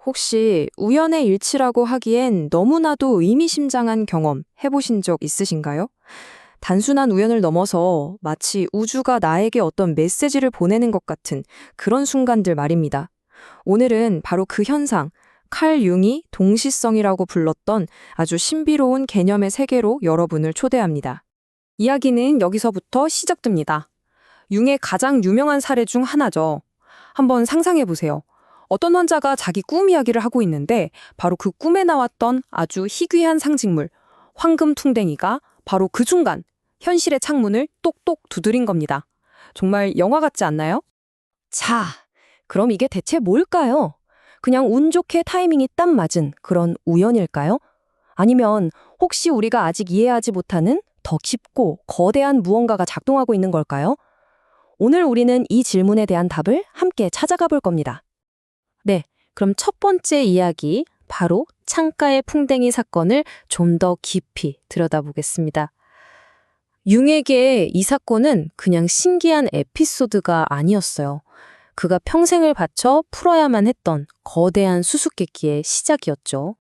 혹시 우연의 일치라고 하기엔 너무나도 의미심장한 경험 해보신 적 있으신가요? 단순한 우연을 넘어서 마치 우주가 나에게 어떤 메시지를 보내는 것 같은 그런 순간들 말입니다. 오늘은 바로 그 현상, 칼 융이 동시성이라고 불렀던 아주 신비로운 개념의 세계로 여러분을 초대합니다. 이야기는 여기서부터 시작됩니다. 융의 가장 유명한 사례 중 하나죠. 한번 상상해 보세요. 어떤 환자가 자기 꿈 이야기를 하고 있는데 바로 그 꿈에 나왔던 아주 희귀한 상징물, 황금퉁댕이가 바로 그 순간 현실의 창문을 똑똑 두드린 겁니다. 정말 영화 같지 않나요? 자, 그럼 이게 대체 뭘까요? 그냥 운 좋게 타이밍이 딱 맞은 그런 우연일까요? 아니면 혹시 우리가 아직 이해하지 못하는 더 깊고 거대한 무언가가 작동하고 있는 걸까요? 오늘 우리는 이 질문에 대한 답을 함께 찾아가 볼 겁니다. 네, 그럼 첫 번째 이야기, 바로 창가의 풍뎅이 사건을 좀 더 깊이 들여다보겠습니다. 융에게 이 사건은 그냥 신기한 에피소드가 아니었어요. 그가 평생을 바쳐 풀어야만 했던 거대한 수수께끼의 시작이었죠.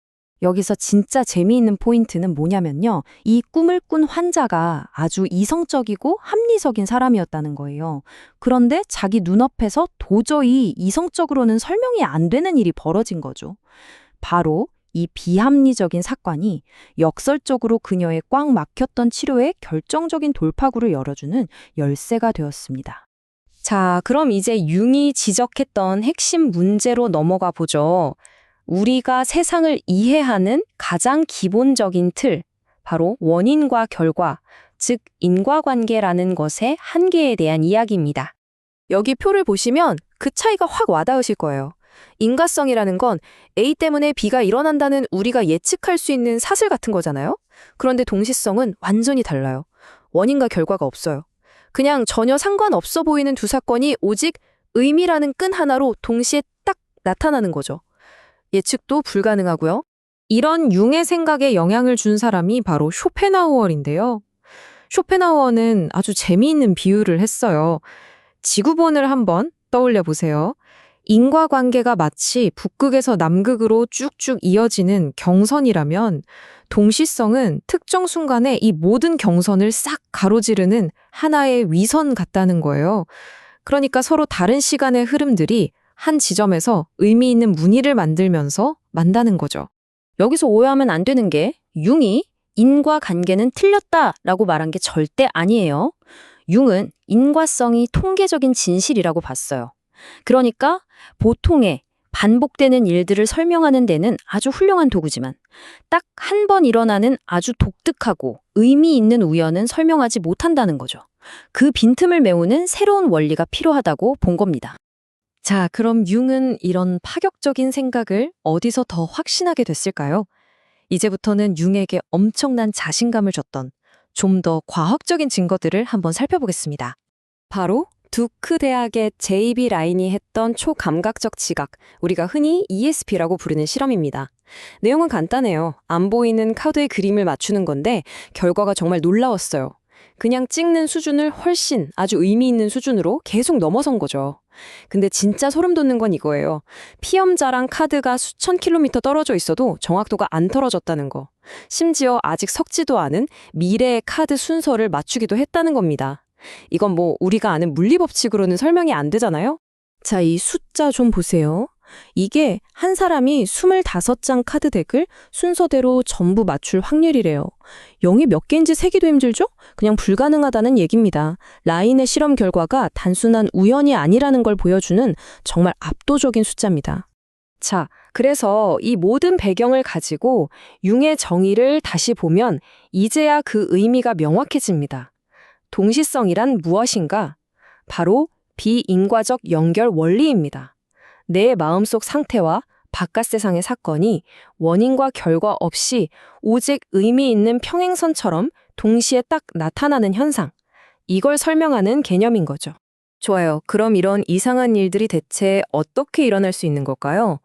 여기서 진짜 재미있는 포인트는 뭐냐면요. 이 꿈을 꾼 환자가 아주 이성적이고 합리적인 사람이었다는 거예요. 그런데 자기 눈앞에서 도저히 이성적으로는 설명이 안 되는 일이 벌어진 거죠. 바로 이 비합리적인 사건이 역설적으로 그녀의 꽉 막혔던 치료에 결정적인 돌파구를 열어주는 열쇠가 되었습니다. 자, 그럼 이제 융이 지적했던 핵심 문제로 넘어가 보죠. 우리가 세상을 이해하는 가장 기본적인 틀, 바로 원인과 결과, 즉 인과관계라는 것의 한계에 대한 이야기입니다. 여기 표를 보시면 그 차이가 확 와닿으실 거예요. 인과성이라는 건 A 때문에 B가 일어난다는 우리가 예측할 수 있는 사슬 같은 거잖아요. 그런데 동시성은 완전히 달라요. 원인과 결과가 없어요. 그냥 전혀 상관없어 보이는 두 사건이 오직 의미라는 끈 하나로 동시에 딱 나타나는 거죠. 예측도 불가능하고요. 이런 융의 생각에 영향을 준 사람이 바로 쇼펜하우어인데요. 쇼펜하우어는 아주 재미있는 비유를 했어요. 지구본을 한번 떠올려 보세요. 인과관계가 마치 북극에서 남극으로 쭉쭉 이어지는 경선이라면 동시성은 특정 순간에 이 모든 경선을 싹 가로지르는 하나의 위선 같다는 거예요. 그러니까 서로 다른 시간의 흐름들이 한 지점에서 의미 있는 무늬를 만들면서 만다는 거죠. 여기서 오해하면 안 되는 게 융이 인과관계는 틀렸다라고 말한 게 절대 아니에요. 융은 인과성이 통계적인 진실이라고 봤어요. 그러니까 보통의 반복되는 일들을 설명하는 데는 아주 훌륭한 도구지만 딱 한 번 일어나는 아주 독특하고 의미 있는 우연은 설명하지 못한다는 거죠. 그 빈틈을 메우는 새로운 원리가 필요하다고 본 겁니다. 자, 그럼 융은 이런 파격적인 생각을 어디서 더 확신하게 됐을까요? 이제부터는 융에게 엄청난 자신감을 줬던 좀 더 과학적인 증거들을 한번 살펴보겠습니다. 바로 두크 대학의 J.B. 라인이 했던 초감각적 지각, 우리가 흔히 ESP라고 부르는 실험입니다. 내용은 간단해요. 안 보이는 카드의 그림을 맞추는 건데 결과가 정말 놀라웠어요. 그냥 찍는 수준을 훨씬 아주 의미 있는 수준으로 계속 넘어선 거죠. 근데 진짜 소름 돋는 건 이거예요. 피험자랑 카드가 수천 킬로미터 떨어져 있어도 정확도가 안 떨어졌다는 거. 심지어 아직 섞지도 않은 미래의 카드 순서를 맞추기도 했다는 겁니다. 이건 뭐 우리가 아는 물리법칙으로는 설명이 안 되잖아요? 자, 이 숫자 좀 보세요. 이게 한 사람이 25장 카드 덱을 순서대로 전부 맞출 확률이래요. 0이 몇 개인지 세기도 힘들죠? 그냥 불가능하다는 얘기입니다. 라인의 실험 결과가 단순한 우연이 아니라는 걸 보여주는 정말 압도적인 숫자입니다. 자, 그래서 이 모든 배경을 가지고 융의 정의를 다시 보면 이제야 그 의미가 명확해집니다. 동시성이란 무엇인가? 바로 비인과적 연결 원리입니다. 내 마음속 상태와 바깥 세상의 사건이 원인과 결과 없이 오직 의미 있는 평행선처럼 동시에 딱 나타나는 현상. 이걸 설명하는 개념인 거죠. 좋아요. 그럼 이런 이상한 일들이 대체 어떻게 일어날 수 있는 걸까요?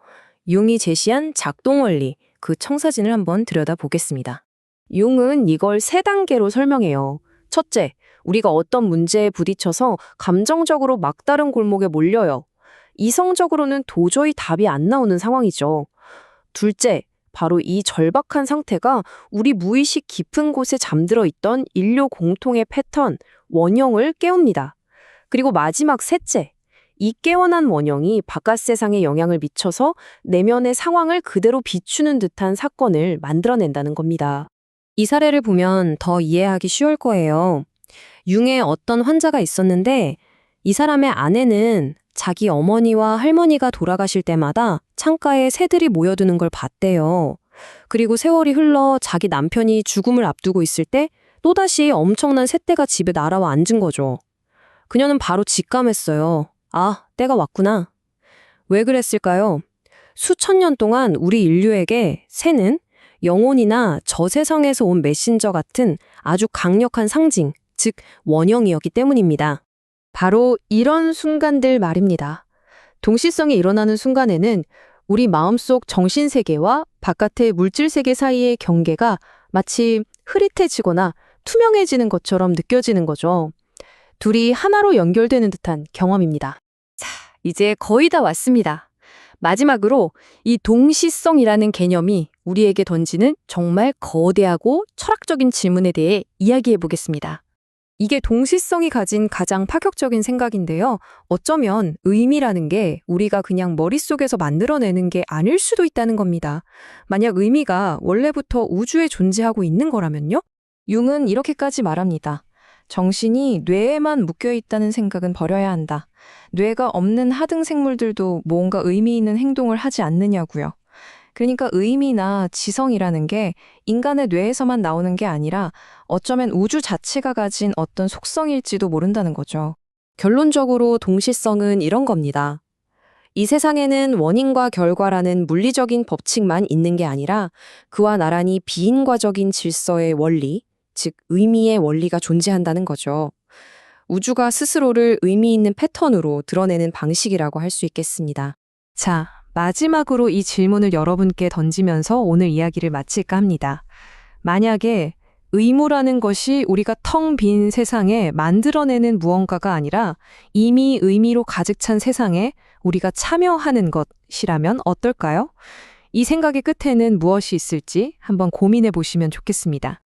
융이 제시한 작동 원리, 그 청사진을 한번 들여다보겠습니다. 융은 이걸 3단계로 설명해요. 첫째, 우리가 어떤 문제에 부딪혀서 감정적으로 막다른 골목에 몰려요. 이성적으로는 도저히 답이 안 나오는 상황이죠. 둘째, 바로 이 절박한 상태가 우리 무의식 깊은 곳에 잠들어 있던 인류 공통의 패턴, 원형을 깨웁니다. 그리고 마지막 셋째, 이 깨어난 원형이 바깥 세상에 영향을 미쳐서 내면의 상황을 그대로 비추는 듯한 사건을 만들어낸다는 겁니다. 이 사례를 보면 더 이해하기 쉬울 거예요. 융에 어떤 환자가 있었는데 이 사람의 아내는 자기 어머니와 할머니가 돌아가실 때마다 창가에 새들이 모여드는 걸 봤대요. 그리고 세월이 흘러 자기 남편이 죽음을 앞두고 있을 때 또다시 엄청난 새떼가 집에 날아와 앉은 거죠. 그녀는 바로 직감했어요. 아, 때가 왔구나. 왜 그랬을까요? 수천 년 동안 우리 인류에게 새는 영혼이나 저세상에서 온 메신저 같은 아주 강력한 상징, 즉 원형이었기 때문입니다. 바로 이런 순간들 말입니다. 동시성이 일어나는 순간에는 우리 마음속 정신세계와 바깥의 물질세계 사이의 경계가 마치 흐릿해지거나 투명해지는 것처럼 느껴지는 거죠. 둘이 하나로 연결되는 듯한 경험입니다. 자, 이제 거의 다 왔습니다. 마지막으로 이 동시성이라는 개념이 우리에게 던지는 정말 거대하고 철학적인 질문에 대해 이야기해 보겠습니다. 이게 동시성이 가진 가장 파격적인 생각인데요. 어쩌면 의미라는 게 우리가 그냥 머릿속에서 만들어내는 게 아닐 수도 있다는 겁니다. 만약 의미가 원래부터 우주에 존재하고 있는 거라면요? 융은 이렇게까지 말합니다. 정신이 뇌에만 묶여 있다는 생각은 버려야 한다. 뇌가 없는 하등 생물들도 뭔가 의미 있는 행동을 하지 않느냐고요. 그러니까 의미나 지성이라는 게 인간의 뇌에서만 나오는 게 아니라 어쩌면 우주 자체가 가진 어떤 속성일지도 모른다는 거죠. 결론적으로 동시성은 이런 겁니다. 이 세상에는 원인과 결과라는 물리적인 법칙만 있는 게 아니라 그와 나란히 비인과적인 질서의 원리, 즉 의미의 원리가 존재한다는 거죠. 우주가 스스로를 의미 있는 패턴으로 드러내는 방식이라고 할 수 있겠습니다. 자, 마지막으로 이 질문을 여러분께 던지면서 오늘 이야기를 마칠까 합니다. 만약에 의무라는 것이 우리가 텅 빈 세상에 만들어내는 무언가가 아니라 이미 의미로 가득 찬 세상에 우리가 참여하는 것이라면 어떨까요? 이 생각의 끝에는 무엇이 있을지 한번 고민해 보시면 좋겠습니다.